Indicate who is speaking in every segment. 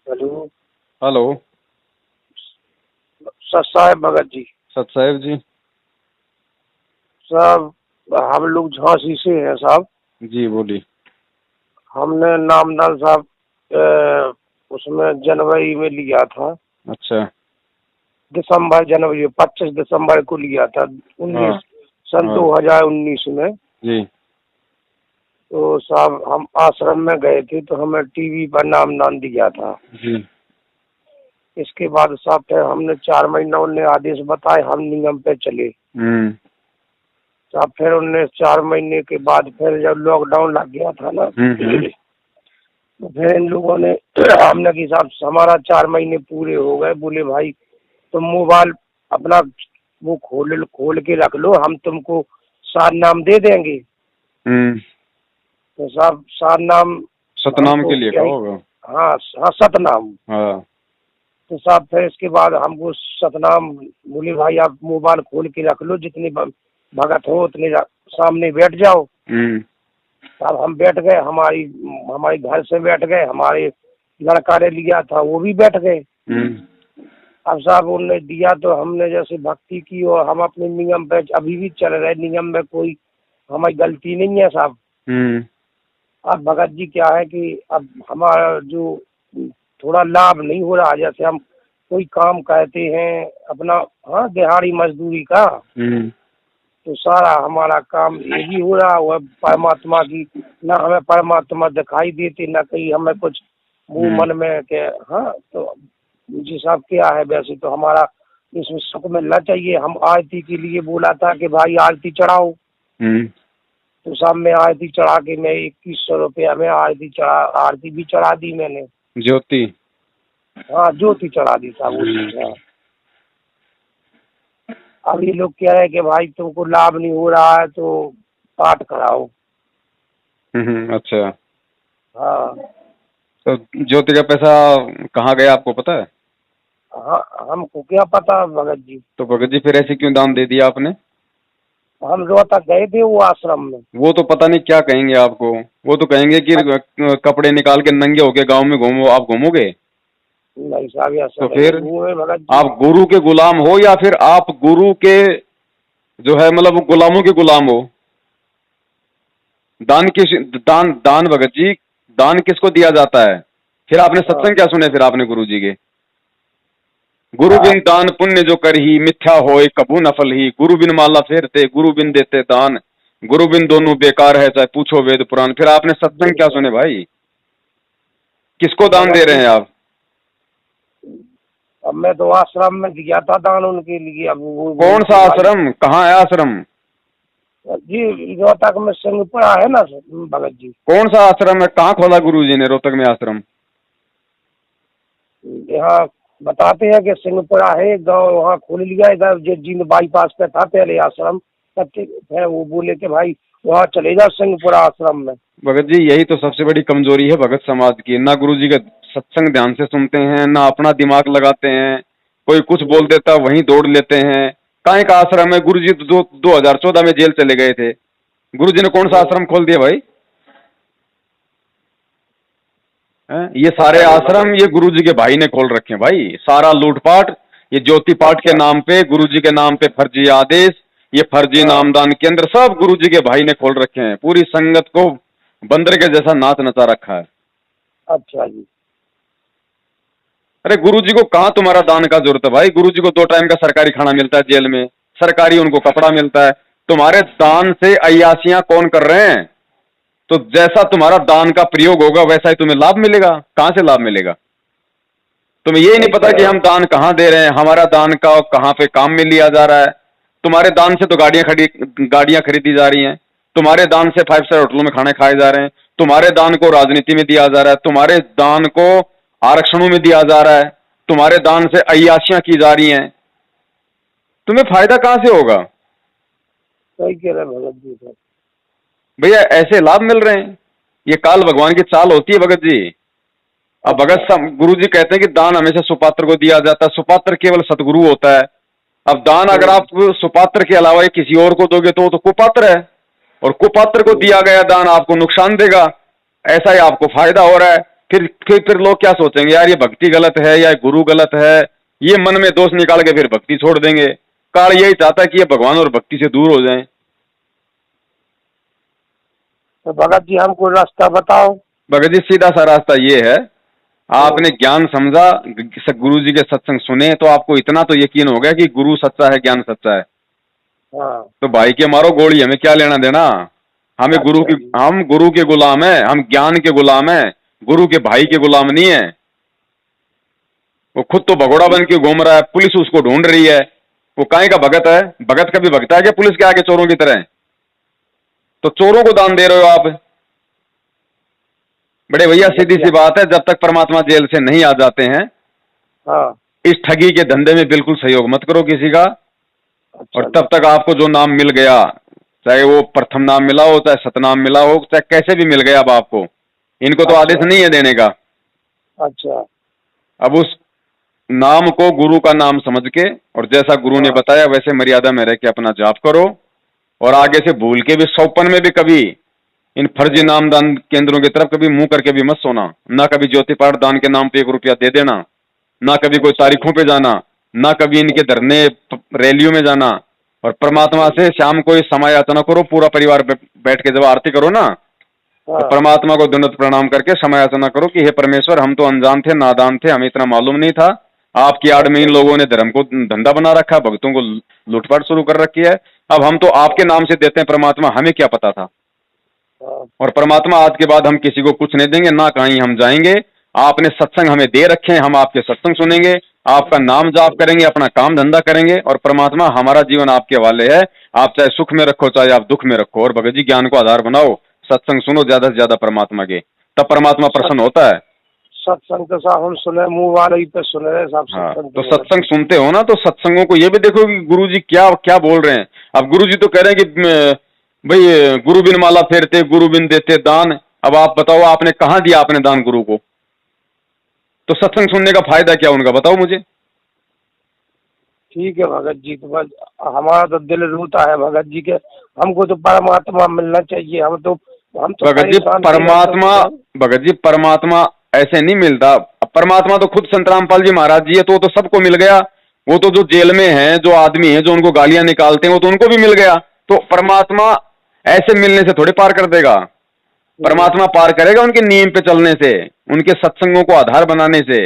Speaker 1: Hello.
Speaker 2: Hello.
Speaker 1: Sir साहब भगत जी।
Speaker 2: सत साहेब जी।
Speaker 1: साहब हम लोग झांसी से हैं साहब।
Speaker 2: जी बोलिए।
Speaker 1: हमने नामदान साहब उसमें जनवरी में लिया था।
Speaker 2: अच्छा।
Speaker 1: दिसंबर जनवरी 25 दिसंबर को लिया था
Speaker 2: हाँ
Speaker 1: 19 सन
Speaker 2: हाँ
Speaker 1: 2019 में।
Speaker 2: जी।
Speaker 1: तो साहब हम आश्रम में गए थे तो हमें टीवी पर नामदान दिया था।
Speaker 2: जी।
Speaker 1: इसके बाद साहब फिर हमने 4 महीना उनने आदेश बताए, हम नियम पे चले। साहब फिर उनने 4 महीने के बाद फिर जब लॉकडाउन लग गया था ना, तो फिर इन लोगों ने हमने कि साहब हमारा 4 महीने पूरे हो गए। बोले भाई तुम मोबाइल अपना वो खोल के रख लो, हम तुमको सार नाम दे देंगे। तो साहब सार नाम
Speaker 2: सतनाम
Speaker 1: हमको
Speaker 2: के लिए
Speaker 1: क्या
Speaker 2: कहा
Speaker 1: ही।
Speaker 2: होगा।
Speaker 1: हाँ हाँ सतनाम।
Speaker 2: हाँ।
Speaker 1: तो साहब फिर इसके बाद हमको सतनाम बोले भाई आप मोबाइल खोल के रख लो, जितने भगत हो उतने सामने बैठ जाओ। साहब हम बैठ गए, हमारी हमारे घर से बैठ गए, हमारे लड़का ने लिया था वो भी बैठ गए। अब साहब उन्होंने दिया तो हमने जैसे भक्ति की और हम अपने नियम पे अभी भी चल रहे। नियम में कोई हमारी गलती नहीं है साहब। अब भगत जी क्या है कि अब हमारा जो थोड़ा लाभ नहीं हो रहा, जैसे हम कोई काम कहते हैं अपना, हाँ दिहाड़ी मजदूरी का, तो सारा हमारा काम ये भी हो रहा है परमात्मा की। ना हमें परमात्मा दिखाई देते, ना कहीं हमें कुछ मुंह मन में के। हाँ तो जी साहब क्या है, वैसे तो हमारा इसमें सुख मिलना चाहिए। हम आरती के लिए बोला था कि भाई आरती चढ़ाओ, तो साहब मैं आरती चढ़ा के मैं 2100 रुपया में आरती भी चढ़ा दी मैंने।
Speaker 2: ज्योति।
Speaker 1: हाँ ज्योति चढ़ा दी साहब वो। अब ये लोग कह रहे हैं कि भाई तुमको लाभ नहीं हो रहा है तो पाठ कराओ।
Speaker 2: अच्छा।
Speaker 1: हाँ।
Speaker 2: तो ज्योति का पैसा कहाँ गया आपको पता है?
Speaker 1: हाँ हमको क्या पता भगत जी।
Speaker 2: तो भगत जी फिर ऐसे क्यों दान दे दिया आपने?
Speaker 1: हम रोहतक गए थे वो आश्रम में।
Speaker 2: वो तो पता नहीं क्या कहेंगे आपको। वो तो कहेंगे कि कपड़े निकाल के नंगे होके गांव में घूमो। आप घूमोगे?
Speaker 1: नहीं साहब ऐसा
Speaker 2: तो
Speaker 1: नहीं
Speaker 2: फिर
Speaker 1: घूमे भगत जी।
Speaker 2: आप गुरु के गुलाम हो या फिर आप गुरु के जो है मतलब गुलामों के गुलाम हो? दान भगत जी, दान किसको दिया जाता है? फिर आपने सत्संग क्या सुने फिर आपने गुरु जी के? गुरु बिन दान पुण्य जो कर ही मिथ्या होए कबू नफल ही। गुरु बिन माला फेरते गुरु बिन देते दान। गुरु बिन दोनों बेकार है चाहे पूछो वेद पुराण। फिर आपने सत्संग क्या सुने भाई? किसको दान दे रहे हैं आप?
Speaker 1: अब मैं तो आश्रम में दिया था दान उनके लिए। अब वो
Speaker 2: कौन सा आश्रम? कहाँ है आश्रम?
Speaker 1: जी रोहतक में सिंहपुरा है ना भगत जी।
Speaker 2: कौन सा आश्रम है? कहाँ खोला गुरु जी ने रोहतक में आश्रम?
Speaker 1: यहाँ बताते हैं कि सिंहपुरा है गांव, वहाँ खोल लिया। इधर जींद बाईपास पे था पहले आश्रम, तब है वो बोले कि भाई वहाँ चले जाओ सिंहपुरा आश्रम में।
Speaker 2: भगत जी यही तो सबसे बड़ी कमजोरी है भगत समाज की। ना गुरु जी का सत्संग ध्यान से सुनते हैं, ना अपना दिमाग लगाते हैं। कोई कुछ बोल देता वहीं दौड़ लेते हैं। काहे का आश्रम है? गुरु जी तो 2014 में जेल चले गए थे। गुरु जी ने कौन सा आश्रम खोल दिया भाई? ये सारे आश्रम ये गुरु जी के भाई ने खोल रखे हैं भाई। सारा लूटपाट ये ज्योति पाठ के नाम पे, गुरु जी के नाम पे फर्जी आदेश, ये फर्जी नामदान केंद्र सब गुरु जी के भाई ने खोल रखे हैं। पूरी संगत को बंदर के जैसा नाच नचा रखा है।
Speaker 1: अच्छा जी।
Speaker 2: अरे गुरु जी को कहाँ तुम्हारा दान का जरूरत है भाई? गुरु जी को 2 टाइम का सरकारी खाना मिलता है जेल में, सरकारी उनको कपड़ा मिलता है। तुम्हारे दान से अय्यासियां कौन कर रहे हैं? तो जैसा तुम्हारा दान का प्रयोग होगा वैसा ही तुम्हें लाभ मिलेगा। कहां से लाभ मिलेगा? तुम्हें यही नहीं पता कि हम दान कहां दे रहे हैं, हमारा दान का कहां पे काम में लिया जा रहा है। तुम्हारे दान से तो गाड़ियां खरीदी जा रही हैं। तुम्हारे दान से 5 स्टार होटलों में खाने खाए जा रहे हैं। तुम्हारे दान को राजनीति में दिया जा रहा है। तुम्हारे दान को आरक्षणों में दिया जा रहा है। तुम्हारे दान से अय्याशियां की जा रही हैं। तुम्हें फायदा कहां से होगा?
Speaker 1: सही कह रहे भगत जी सर।
Speaker 2: भैया ऐसे लाभ मिल रहे हैं। ये काल भगवान की चाल होती है भगत जी। अब भगत गुरु जी कहते हैं कि दान हमेशा सुपात्र को दिया जाता है। सुपात्र केवल सतगुरु होता है। अब दान अगर आप सुपात्र के अलावा किसी और को दोगे तो वो तो कुपात्र है, और कुपात्र को दिया गया दान आपको नुकसान देगा। ऐसा ही आपको फायदा हो रहा है। फिर लोग क्या सोचेंगे, यार ये भक्ति गलत है या गुरु गलत है, ये मन में दोष निकाल के फिर भक्ति छोड़ देंगे। काल यही चाहता है कि ये भगवान और भक्ति से दूर हो जाएं।
Speaker 1: तो भगत जी हमको रास्ता बताओ।
Speaker 2: भगत जी सीधा सा रास्ता ये है, आपने ज्ञान समझा, गुरु जी के सत्संग सुने तो आपको इतना तो यकीन हो गया कि गुरु सच्चा है, ज्ञान सच्चा है।
Speaker 1: हाँ।
Speaker 2: तो भाई के मारो गोली, हमें क्या लेना देना, हमें गुरु की, हम गुरु के गुलाम है, हम ज्ञान के गुलाम है, गुरु के भाई के गुलाम नहीं है। वो खुद तो भगोड़ा बन के घूम रहा है, पुलिस उसको ढूंढ रही है, वो काहे का भगत है? भगत कभी भगता है क्या पुलिस के आगे चोरों की तरह? तो चोरों को दान दे रहे हो आप। बड़े भैया सीधी सी बात है, जब तक परमात्मा जेल से नहीं आ जाते हैं,
Speaker 1: हाँ।
Speaker 2: इस ठगी के धंधे में बिल्कुल सहयोग मत करो किसी का।
Speaker 1: अच्छा,
Speaker 2: और तब तक आपको जो नाम मिल गया, चाहे वो प्रथम नाम मिला हो, चाहे सतनाम मिला हो, चाहे कैसे भी मिल गया, अब आपको इनको तो आदेश नहीं है देने का।
Speaker 1: अच्छा।
Speaker 2: अब उस नाम को गुरु का नाम समझ के, और जैसा गुरु ने बताया वैसे मर्यादा में रह के अपना जाप करो। और आगे से भूल के भी सौपन में भी कभी इन फर्जी नामदान केंद्रों की तरफ कभी मुंह करके भी मत सोना। ना कभी ज्योति पाठ दान के नाम पे 1 रुपया दे देना, ना कभी कोई तारीखों पे जाना, ना कभी इनके धरने रैलियों में जाना। और परमात्मा से शाम को समय याचना करो, पूरा परिवार बैठ के जब आरती करो ना, तो परमात्मा को दंडवत प्रणाम करके समय याचना करो कि हे परमेश्वर, हम तो अनजान थे, नादान थे, हमें इतना मालूम नहीं था, आपकी आड़ में इन लोगों ने धर्म को धंधा बना रखा, भक्तों को लूटपाट शुरू कर रखी है। अब हम तो आपके नाम से देते हैं परमात्मा, हमें क्या पता था। और परमात्मा आज के बाद हम किसी को कुछ नहीं देंगे, ना कहीं हम जाएंगे, आपने सत्संग हमें दे रखे हैं, हम आपके सत्संग सुनेंगे, आपका नाम जाप करेंगे, अपना काम धंधा करेंगे। और परमात्मा हमारा जीवन आपके हवाले है, आप चाहे सुख में रखो चाहे आप दुख में रखो। और भगत जी ज्ञान को आधार बनाओ, सत्संग सुनो ज्यादा से ज्यादा परमात्मा के, तब परमात्मा प्रसन्न होता है।
Speaker 1: सत्संग तो साहब हम सुने, मुंह वाले ही पे सुन रहे साहब।
Speaker 2: हाँ, तो सत्संग सुनते हो ना, तो सत्संगों को ये भी देखो कि गुरु जी क्या क्या बोल रहे हैं। अब गुरु जी तो कह रहे हैं कि भाई गुरु बिन माला फेरते, गुरु बिन देते दान। अब आप बताओ, आपने कहाँ दिया आपने दान गुरु को? तो सत्संग सुनने का फायदा क्या उनका, बताओ मुझे।
Speaker 1: ठीक है भगत जी, तो बस हमारा तो दिल रोता है भगत जी के, हमको तो परमात्मा मिलना चाहिए। हम तो
Speaker 2: भगत जी परमात्मा, भगत जी परमात्मा ऐसे नहीं मिलता। परमात्मा तो खुद संत रामपाल जी महाराज जी है, तो सबको मिल गया। वो तो जो जेल में है, जो आदमी है, जो उनको गालियां निकालते हैं, वो तो उनको भी मिल गया। तो परमात्मा ऐसे मिलने से थोड़ी पार कर देगा। परमात्मा पार करेगा उनके नियम पे चलने से, उनके सत्संगों को आधार बनाने से।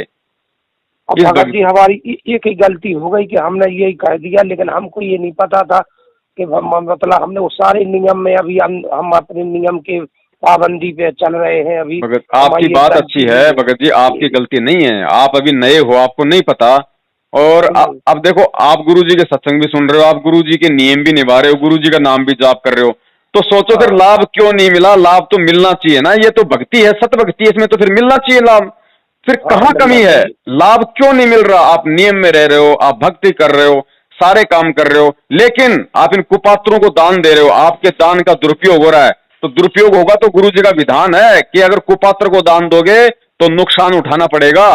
Speaker 1: भगत जी हमारी एक ही गलती हो गई कि हमने यही कह दिया, लेकिन हमको ये नहीं पता था कि मतलब हमने वो सारे नियम में, अभी हम अपने नियम के पाबंदी पे चल रहे हैं अभी।
Speaker 2: भगत आपकी बात अच्छी है भगत जी, आपकी गलती नहीं है, आप अभी नए हो, आपको नहीं पता। और अब देखो, आप गुरु जी के सत्संग भी सुन रहे हो, आप गुरु जी के नियम भी निभा रहे हो, गुरु जी का नाम भी जाप कर रहे हो, तो सोचो फिर लाभ क्यों नहीं मिला? लाभ तो मिलना चाहिए ना, ये तो भक्ति है, सत भक्ति है, इसमें तो फिर मिलना चाहिए लाभ। फिर कहाँ कमी है? लाभ क्यों नहीं मिल रहा? आप नियम में रह रहे हो, आप भक्ति कर रहे हो, सारे काम कर रहे हो, लेकिन आप इन कुपात्रों को दान दे रहे हो, आपके दान का दुरुपयोग हो रहा है। तो दुरुपयोग होगा तो गुरु जी का विधान है कि अगर कुपात्र को दान दोगे तो नुकसान उठाना पड़ेगा।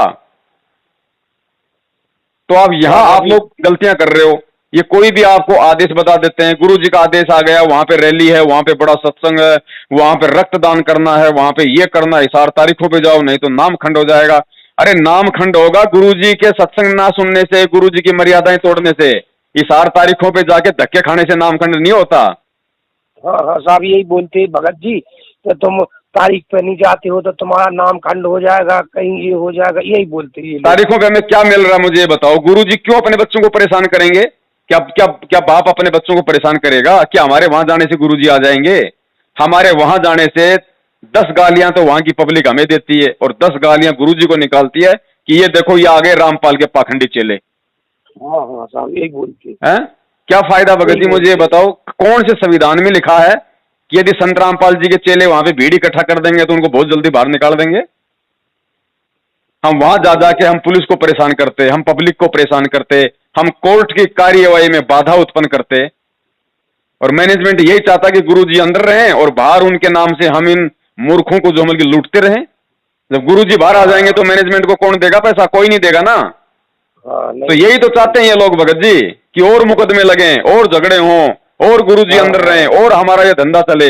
Speaker 2: तो आप यहां आप लोग गलतियां कर रहे हो। ये कोई भी आपको आदेश बता देते हैं, गुरु जी का आदेश आ गया, वहां पे रैली है, वहां पे बड़ा सत्संग है, वहां पे रक्तदान करना है, वहां पे ये करना है, 4 तारीखों पे जाओ नहीं तो नाम खंड हो जाएगा। अरे नाम खंड होगा गुरु जी के सत्संग ना सुनने से, गुरु जी की मर्यादाएं तोड़ने से। 4 तारीखों पे जाके धक्के खाने से नाम खंड नहीं होता।
Speaker 1: हाँ हाँ साहब, यही बोलते हैं भगत जी, तो तुम तारीख पे नहीं जाते हो तो तुम्हारा नाम खंड हो जाएगा, कहीं ये हो जाएगा, यही बोलते हैं।
Speaker 2: तारीखों पे हमें क्या मिल रहा है मुझे बताओ? गुरु जी क्यों अपने बच्चों को परेशान करेंगे? क्या क्या क्या बाप अपने बच्चों को परेशान करेगा? क्या हमारे वहां जाने से गुरु जी आ जाएंगे? हमारे वहां जाने से 10 गालियां तो वहां की पब्लिक हमें देती है, और 10 गालियां गुरु जी को निकालती है कि ये देखो ये आ गए रामपाल के पाखंडी चेले।
Speaker 1: हाँ हाँ साहब, यही बोलते
Speaker 2: हैं। क्या फायदा भगत जी मुझे बताओ? कौन से संविधान में लिखा है कि यदि संत रामपाल जी के चेले वहां पे भीड़ इकट्ठा कर देंगे तो उनको बहुत जल्दी बाहर निकाल देंगे? हम वहां जा जाके हम पुलिस को परेशान करते, हम पब्लिक को परेशान करते, हम कोर्ट की कार्यवाही में बाधा उत्पन्न करते। और मैनेजमेंट यही चाहता कि गुरुजी अंदर रहें और बाहर उनके नाम से हम इन मूर्खों को जो हम लूटते रहें। जब गुरुजी बाहर आ जाएंगे तो मैनेजमेंट को कौन देगा पैसा? कोई नहीं देगा ना। तो यही तो चाहते हैं ये लोग भगत जी कि और मुकदमे लगें, और झगड़े हों, और गुरुजी अंदर रहें, और हमारा ये धंधा चले।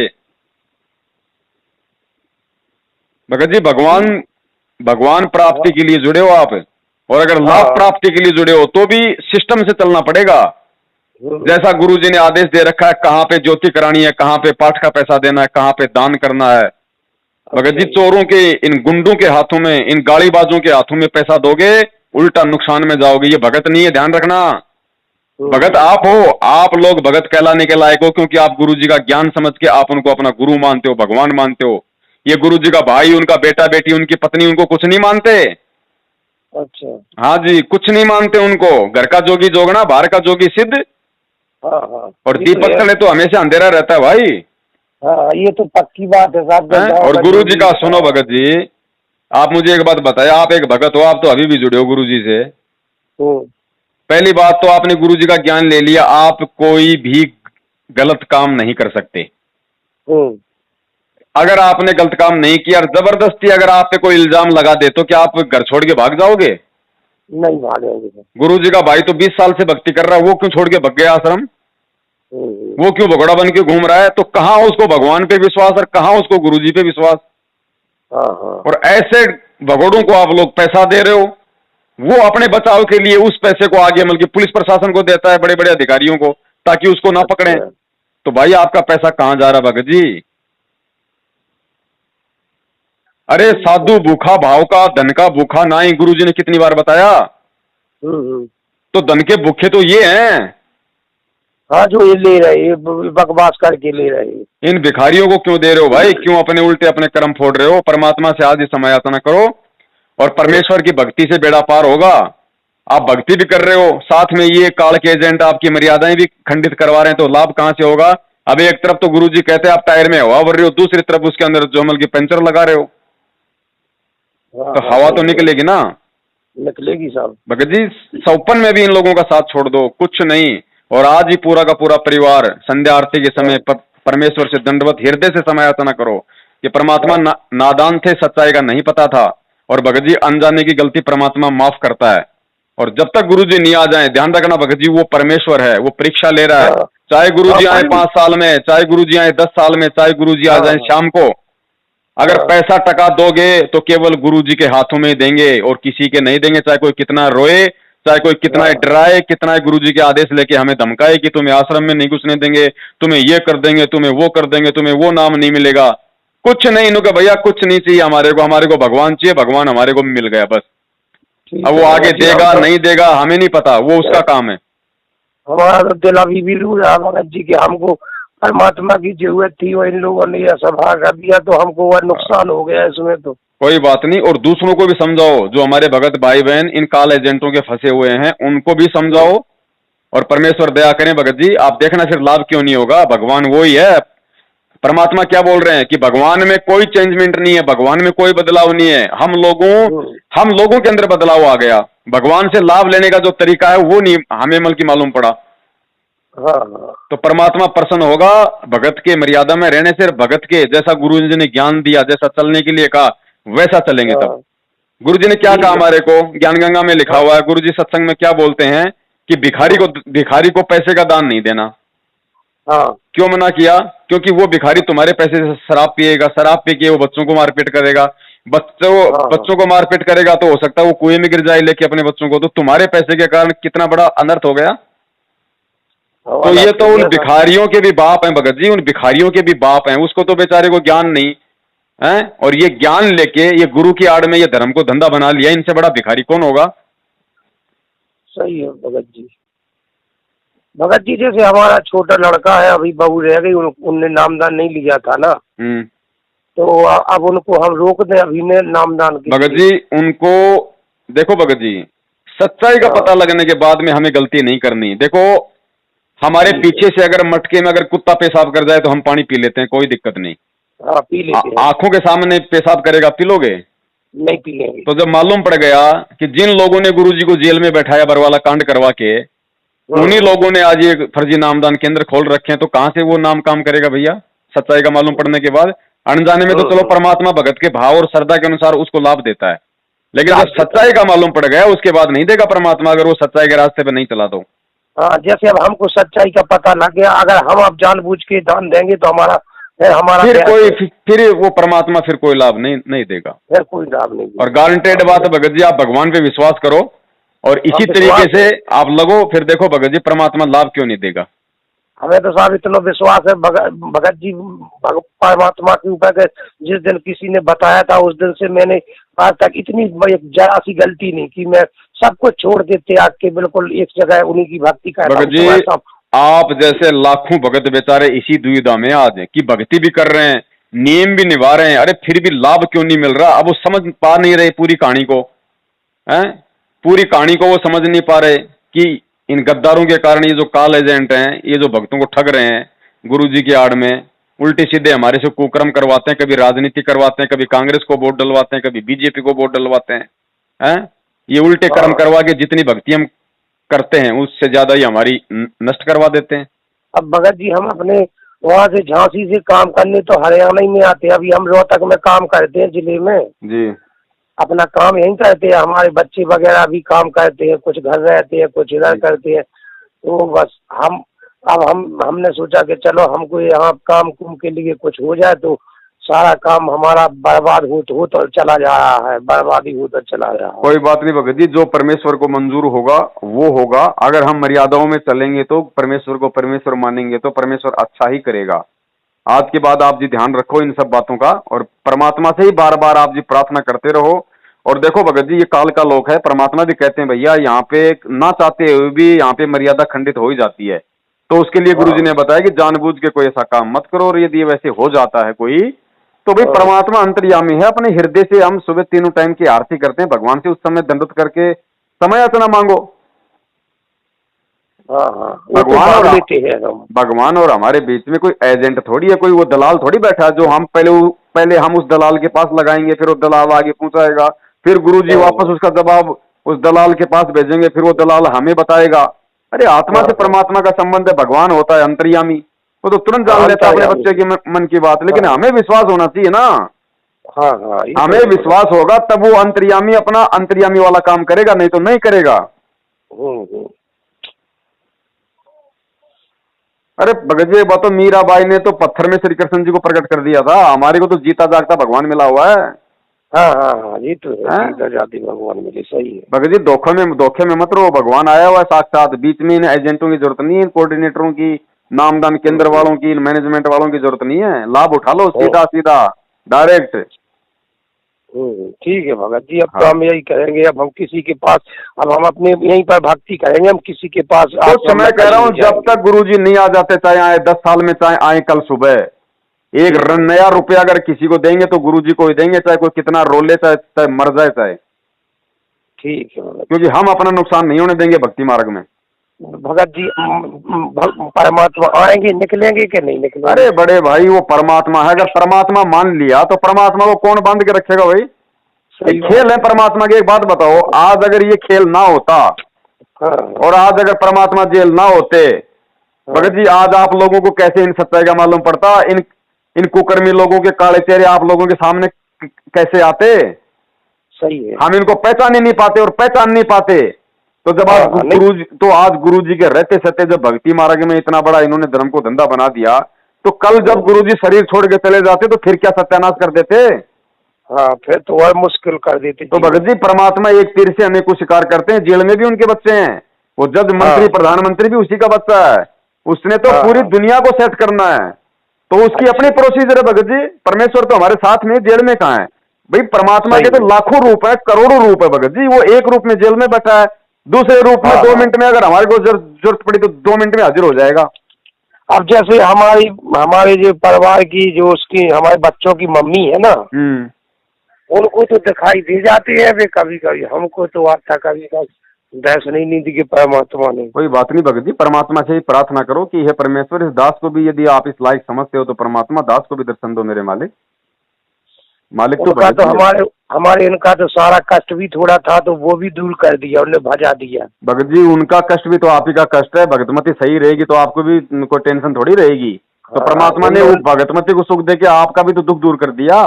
Speaker 2: भगत जी भगवान भगवान प्राप्ति के लिए जुड़े हो आप, और अगर लाभ प्राप्ति के लिए जुड़े हो तो भी सिस्टम से चलना पड़ेगा। जैसा गुरुजी ने आदेश दे रखा है, कहाँ पे ज्योति करानी है, कहाँ पे पाठ का पैसा देना है, कहाँ पे दान करना है। भगत जी, चोरों के, इन गुंडों के हाथों में, इन गाड़ीबाजों के हाथों में पैसा दोगे, उल्टा नुकसान में जाओगे। ये भगत नहीं है, ध्यान रखना। भगत आप हो, आप लोग भगत कहलाने के लायक हो, क्योंकि आप गुरुजी का ज्ञान समझ के आप उनको अपना गुरु मानते हो, भगवान मानते हो। ये गुरुजी का भाई, उनका बेटा बेटी, उनकी पत्नी, उनको कुछ नहीं मानते।
Speaker 1: अच्छा।
Speaker 2: हाँ जी, कुछ नहीं मानते उनको। घर का जोगी जोगना, बाहर का जोगी सिद्ध।
Speaker 1: हाँ।
Speaker 2: और दीपक तले तो हमेशा अंधेरा रहता है भाई।
Speaker 1: हाँ, ये तो पक्की बात है साहब।
Speaker 2: और गुरुजी का सुनो भगत जी, आप मुझे एक बात बताए, आप एक भगत हो, आप तो अभी भी जुड़े हो गुरुजी से। पहली बात तो आपने गुरुजी का ज्ञान ले लिया, आप कोई भी गलत काम नहीं कर सकते। अगर आपने गलत काम नहीं किया और जबरदस्ती अगर आप पे कोई इल्जाम लगा दे तो क्या आप घर छोड़ के भाग जाओगे?
Speaker 1: नहीं भागेंगे।
Speaker 2: गुरुजी का भाई तो 20 साल से भक्ति कर रहा है, वो क्यों छोड़ के भग गया आश्रम? वो क्यों भगोड़ा बन के घूम रहा है? तो कहाँ उसको भगवान पे विश्वास और कहाँ उसको गुरुजी पे विश्वास? और ऐसे भगोड़ों को आप लोग पैसा दे रहे हो, वो अपने बचाव के लिए उस पैसे को आगे बल्कि पुलिस प्रशासन को देता है, बड़े बड़े अधिकारियों को, ताकि उसको ना पकड़े। तो भाई आपका पैसा कहाँ जा रहा भगत जी? अरे साधु भूखा भाव का, धन का भूखा ना ही, गुरुजी ने कितनी बार बताया। तो धन के भूखे तो ये हैं।
Speaker 1: हाँ, जो ये ले रहे, बकवास करके ले रहे।
Speaker 2: इन भिखारियों को क्यों दे रहे हो भाई? क्यों अपने उल्टे अपने कर्म फोड़ रहे हो? परमात्मा से आज ही समय याचना करो और परमेश्वर की भक्ति से बेड़ा पार होगा। आप भक्ति भी कर रहे हो, साथ में ये काल के एजेंट आपकी मर्यादाएं भी खंडित करवा रहे हैं, तो लाभ कहां से होगा? अब एक तरफ तो गुरुजी कहते हैं आप टायर में हवा भर रहे हो, दूसरी तरफ उसके अंदर जोमल की पंचर लगा रहे हो, तो हवा तो निकलेगी ना?
Speaker 1: निकलेगी साहब।
Speaker 2: भगत जी, सौपन में भी इन लोगों का साथ छोड़ दो, कुछ नहीं। और आज ही पूरा का पूरा परिवार संध्या आरती के समय परमेश्वर से दंडवत हृदय से समय याचना करो। ये परमात्मा नादान थे, सच्चाई का नहीं पता था, और भगत जी अनजाने की गलती परमात्मा माफ करता है। और जब तक गुरुजी नहीं आ जाए, ध्यान रखना भगत जी, वो परमेश्वर है, वो परीक्षा ले रहा है। चाहे गुरुजी आए 5 साल में, चाहे गुरुजी आए 10 साल में, चाहे गुरुजी आ जाए शाम को, अगर पैसा टका दोगे तो केवल गुरुजी के हाथों में देंगे और किसी के नहीं देंगे। चाहे कोई कितना रोए, चाहे कोई कितना डराए, कितना गुरुजी के आदेश लेके हमें धमकाए कि तुम्हें आश्रम में नहीं घुसने देंगे, तुम्हें ये कर देंगे, तुम्हें वो कर देंगे, तुम्हें वो नाम नहीं मिलेगा, कुछ नहीं। इन्होंने भैया कुछ नहीं चाहिए हमारे को भगवान चाहिए, भगवान हमारे को मिल गया बस। अब वो आगे देगा नहीं देगा हमें नहीं पता, वो उसका काम है।
Speaker 1: हमारा तो दिल अभी भी रू रहा भगत जी कि हमको परमात्मा की जरूरत थी और इन लोगों ने यह सभा कर दिया, तो हमको वह नुकसान हो गया इसमें। तो
Speaker 2: कोई बात नहीं, और दूसरों को भी समझाओ, जो हमारे भगत भाई बहन इन काल एजेंटों के फंसे हुए हैं उनको भी समझाओ, और परमेश्वर दया करें भगत जी। आप देखना फिर लाभ क्यों नहीं होगा। भगवान वही है। परमात्मा क्या बोल रहे हैं कि भगवान में कोई चेंजमेंट नहीं है, भगवान में कोई बदलाव नहीं है। हम लोगों के अंदर बदलाव आ गया। भगवान से लाभ लेने का जो तरीका है वो नहीं हमें बल्कि मालूम पड़ा। तो परमात्मा प्रसन्न होगा भगत के मर्यादा में रहने से। भगत के जैसा गुरुजी ने ज्ञान दिया, जैसा चलने के लिए कहा, वैसा चलेंगे। तब गुरुजी ने क्या कहा हमारे को, ज्ञान गंगा में लिखा हुआ है। गुरुजी सत्संग में क्या बोलते हैं कि भिखारी को पैसे का दान नहीं देना। क्यों मना किया? क्योंकि वो भिखारी तुम्हारे पैसे से शराब पिएगा, शराब पी के वो बच्चों को मारपीट करेगा, बच्चों को मारपीट करेगा तो हो सकता है वो कुएं में गिर जाए लेके अपने बच्चों को। तो तुम्हारे पैसे के कारण कितना बड़ा अनर्थ हो गया। तो ये तो उन भिखारियों के भी बाप हैं भगत जी, उन भिखारियों के भी बाप हैं। उसको तो बेचारे को ज्ञान नहीं है, और ये ज्ञान लेके ये गुरु की आड़ में ये धर्म को धंधा बना लिया। इनसे बड़ा भिखारी कौन होगा? सही है भगत जी।
Speaker 1: भगत जी, जैसे हमारा छोटा लड़का है, अभी बहू रह गई, उनने नामदान नहीं लिया था ना, तो अब उनको हम रोक दें अभी ने नामदान की?
Speaker 2: भगत जी उनको देखो भगत जी, सच्चाई का पता लगने के बाद में हमें गलती नहीं करनी। देखो हमारे पीछे से अगर मटके में अगर कुत्ता पेशाब कर जाए तो हम पानी पी लेते हैं, कोई दिक्कत नहीं।
Speaker 1: पी लेते हैं।
Speaker 2: आंखों के सामने पेशाब करेगा, पी लोगे?
Speaker 1: नहीं पी लेंगे।
Speaker 2: तो जब मालूम पड़ गया कि जिन लोगों ने गुरुजी को जेल में बैठाया बरवाला कांड करवा के, उन्हीं लोगों ने आज ये फर्जी नामदान केंद्र खोल रखे हैं, तो कहां से वो नाम काम करेगा भैया? सच्चाई का मालूम पड़ने के बाद। अनजाने में तो चलो परमात्मा भगत के भाव और श्रद्धा के अनुसार उसको लाभ देता है, लेकिन जब सच्चाई का मालूम पड़ गया उसके बाद नहीं देगा परमात्मा, अगर वो सच्चाई के रास्ते पे नहीं चला तो।
Speaker 1: हाँ, जैसे अब हमको सच्चाई का पता लग गया, अगर हम अब जानबूझ के दान देंगे तो हमारा हमारा
Speaker 2: फिर वो परमात्मा फिर कोई लाभ नहीं देगा,
Speaker 1: फिर कोई लाभ नहीं देगा।
Speaker 2: और गारंटेड बात है भगत जी, आप भगवान पे विश्वास करो और इसी तरीके से आप लगो, फिर देखो भगत जी परमात्मा लाभ क्यों नहीं देगा।
Speaker 1: हमें तो साहब इतना विश्वास है भगत जी परमात्मा के ऊपर के जिस दिन किसी ने बताया था उस दिन से मैंने आज तक इतनी जरा सी गलती नहीं की। मैं सब कुछ छोड़ के त्याग के बिल्कुल एक जगह उन्हीं की भक्ति करता हूं।
Speaker 2: भगत जी आप जैसे लाखों भगत बेचारे इसी दुविधा में आज हैं कि भक्ति भी कर रहे हैं, नियम भी निभा रहे हैं, अरे फिर भी लाभ क्यों नहीं मिल रहा। अब वो समझ पा नहीं रहे पूरी कहानी को, हैं पूरी कहानी को वो समझ नहीं पा रहे कि इन गद्दारों के कारण ये जो कॉल एजेंट हैं, ये जो भक्तों को ठग रहे हैं गुरुजी की आड़ में, उल्टे सीधे हमारे से कुकर्म करवाते हैं, कभी राजनीति करवाते हैं, कभी कांग्रेस को वोट डलवाते हैं, कभी बीजेपी को वोट डलवाते हैं, ये उल्टे कर्म करवा के जितनी भक्ति हम करते हैं उससे ज्यादा ही हमारी नष्ट करवा देते हैं।
Speaker 1: अब भगत जी हम अपने वहाँ से झांसी से काम करने तो हरियाणा ही में आते हैं। अभी हम रोहतक में काम करते हैं जिले में जी, अपना काम यहीं करते हैं। हमारे बच्चे वगैरह भी काम करते हैं, कुछ घर रहते हैं, कुछ इधर करते हैं। तो बस हमने सोचा कि चलो हमको यहाँ काम कुम के लिए कुछ हो जाए तो सारा काम हमारा बर्बाद हो तो चला जा रहा है, बर्बादी हो तो चला जा रहा है।
Speaker 2: कोई बात नहीं भगत जी, जो परमेश्वर को मंजूर होगा वो होगा। अगर हम मर्यादाओं में चलेंगे तो परमेश्वर को परमेश्वर मानेंगे तो परमेश्वर अच्छा ही करेगा। आज के बाद आप जी ध्यान रखो इन सब बातों का और परमात्मा से ही बार बार आप जी प्रार्थना करते रहो। और देखो भगत जी ये काल का लोक है, परमात्मा भी कहते हैं भैया यहाँ पे ना चाहते हुए भी यहाँ पे मर्यादा खंडित हो ही जाती है, तो उसके लिए गुरुजी ने बताया कि जानबूझ के कोई ऐसा काम मत करो। और यदि वैसे हो जाता है कोई तो भाई परमात्मा अंतर्यामी है, अपने हृदय से हम सुबह तीनों टाइम की आरती करते हैं भगवान से, उस समय दंडवत करके समय याचना मांगो। भगवान और हमारे बीच में कोई एजेंट थोड़ी है, कोई वो दलाल थोड़ी बैठा है जो हम पहले हम उस दलाल के पास लगाएंगे, फिर वो दलाल आगे पहुंचाएगा, फिर गुरुजी वापस उसका जवाब उस दलाल के पास भेजेंगे, फिर वो दलाल हमें बताएगा। अरे आत्मा से परमात्मा का संबंध है, भगवान होता है अंतर्यामी, वो तो तुरंत जान लेता है अपने बच्चे की मन की बात। लेकिन हमें विश्वास होना चाहिए ना, हमें विश्वास होगा तब वो अंतर्यामी अपना अंतर्यामी वाला काम करेगा, नहीं तो नहीं करेगा। अरे भगत जी बात तो मीराबाई ने तो पत्थर में श्री कृष्ण जी को प्रकट कर दिया था, हमारे को तो जीता जागता भगवान मिला हुआ है।
Speaker 1: ये तो जीता जाती भगवान मिले, सही है
Speaker 2: भगत जी। धोखे में मत रहो, भगवान आया हुआ है साक्षात, बीच में इन एजेंटों की जरूरत नहीं है, इन कोऑर्डिनेटरों की, नामदान केंद्र वालों की, मैनेजमेंट वालों की जरूरत नहीं है। लाभ उठा लो सीधा डायरेक्ट।
Speaker 1: ठीक है भगत जी, अब तो हम यही करेंगे। अब हम किसी के पास, अब हम अपने यहीं पर भक्ति करेंगे, हम किसी के पास
Speaker 2: तो मैं कह रहा हूँ जब तक गुरुजी नहीं आ जाते, चाहे आए 10 साल में, चाहे आए कल सुबह, एक नया रुपया अगर किसी को देंगे तो गुरुजी को ही देंगे, चाहे कोई कितना रोले, चाहे मर जाए चाहे।
Speaker 1: ठीक है,
Speaker 2: क्योंकि हम अपना नुकसान नहीं होने देंगे भक्ति मार्ग में।
Speaker 1: भगत जी परमात्मा आएंगे, निकलेंगे कि नहीं निकलेंगे?
Speaker 2: अरे बड़े भाई वो परमात्मा है, अगर परमात्मा मान लिया तो परमात्मा को कौन बांध के रखेगा भाई? खेल है परमात्मा की। एक बात बताओ, आज अगर ये खेल ना होता और आज अगर परमात्मा जेल ना होते, भगत जी आज आप लोगों को कैसे इन सच्चाई का मालूम पड़ता? इन कुकर्मी लोगों के काले चेहरे आप लोगों के सामने कैसे आते?
Speaker 1: सही है,
Speaker 2: हम इनको पहचान ही नहीं पाते और पहचान नहीं पाते। तो जब आज गुरुजी के रहते सत्य जब भक्ति मार्ग में इतना बड़ा इन्होंने धर्म को धंधा बना दिया, तो कल जब गुरुजी शरीर छोड़ के चले जाते तो फिर क्या सत्यानाश कर देते?
Speaker 1: फिर तो और मुश्किल कर देते।
Speaker 2: तो भगत जी परमात्मा एक तीर से अनेक को शिकार करते हैं, जेल में भी उनके बच्चे हैं, वो जज मंत्री प्रधानमंत्री भी उसी का बच्चा है, उसने तो पूरी दुनिया को सेट करना है, तो उसकी अपनी प्रोसीजर है भगत जी। परमेश्वर तो हमारे साथ में, जेल में कहाँ है भाई? परमात्मा के तो लाखों रूप है, करोड़ों रूप है भगत जी। वो एक रूप में जेल में बैठा है, दूसरे रूप में 2 मिनट में अगर हमारे को जरूरत पड़ी तो 2 मिनट में हाजिर हो जाएगा।
Speaker 1: अब जैसे हमारे जो परिवार की, जो उसकी हमारे बच्चों की मम्मी है ना, उनको तो दिखाई दे जाती है वे कभी कभी, हमको तो आता कभी दर्शन नहीं दी कि परमात्मा ने।
Speaker 2: कोई बात नहीं भगत जी, परमात्मा से ही प्रार्थना करो कि हे परमेश्वर इस दास को भी यदि आप इस लायक समझते हो तो परमात्मा दास को भी दर्शन दो मेरे मालिक।
Speaker 1: तो हमारे इनका तो सारा कष्ट भी थोड़ा था तो वो भी दूर कर दिया, उन्हें भजा दिया।
Speaker 2: भगत जी उनका कष्ट भी तो आप ही का कष्ट है, भगतमती सही रहेगी तो आपको भी कोई टेंशन थोड़ी रहेगी। तो परमात्मा ने वो भगतमती को सुख दे के आपका भी तो दुख दूर कर दिया।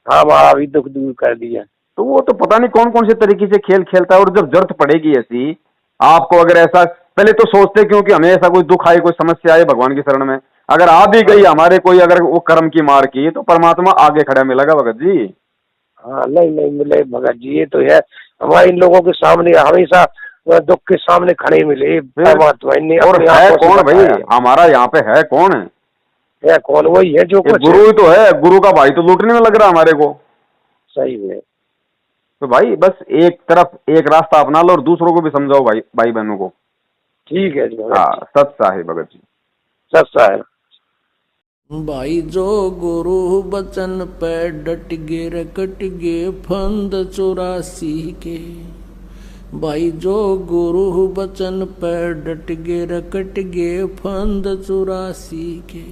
Speaker 1: हमारा भी दुख दूर कर दिया।
Speaker 2: तो वो तो पता नहीं कौन कौन से तरीके से खेल खेलता है। और जब जरूरत पड़ेगी ऐसी आपको, अगर ऐसा पहले तो सोचते क्योंकि हमें ऐसा कोई दुख आए, कोई समस्या आए भगवान की शरण में, अगर आ भी गई हमारे कोई अगर वो कर्म की मार की तो परमात्मा आगे खड़ा मिलेगा भगत जी।
Speaker 1: हाँ नहीं नहीं मिले भगत जी, ये तो है। हमारे इन लोगों के सामने हमेशा दुख के सामने खड़े मिले परमात्मा।
Speaker 2: और है कौन भाई हमारा यहाँ पे है कौन
Speaker 1: है कौन? वही है जो कुछ
Speaker 2: गुरु ही तो है। गुरु का भाई तो लूटने में लग रहा हमारे को।
Speaker 1: सही है।
Speaker 2: तो भाई बस एक तरफ एक रास्ता अपना लो और दूसरों को भी समझाओ भाई भाई बहनों को।
Speaker 1: ठीक है जी।
Speaker 2: हाँ सच साहिब भगत जी,
Speaker 1: सच साहिब।
Speaker 3: भाई जो गुरु बचन पे डट गे रकट गे फंद 84 के। भाई जो गुरु बचन पे डट गे रकट गे फंद 84 के।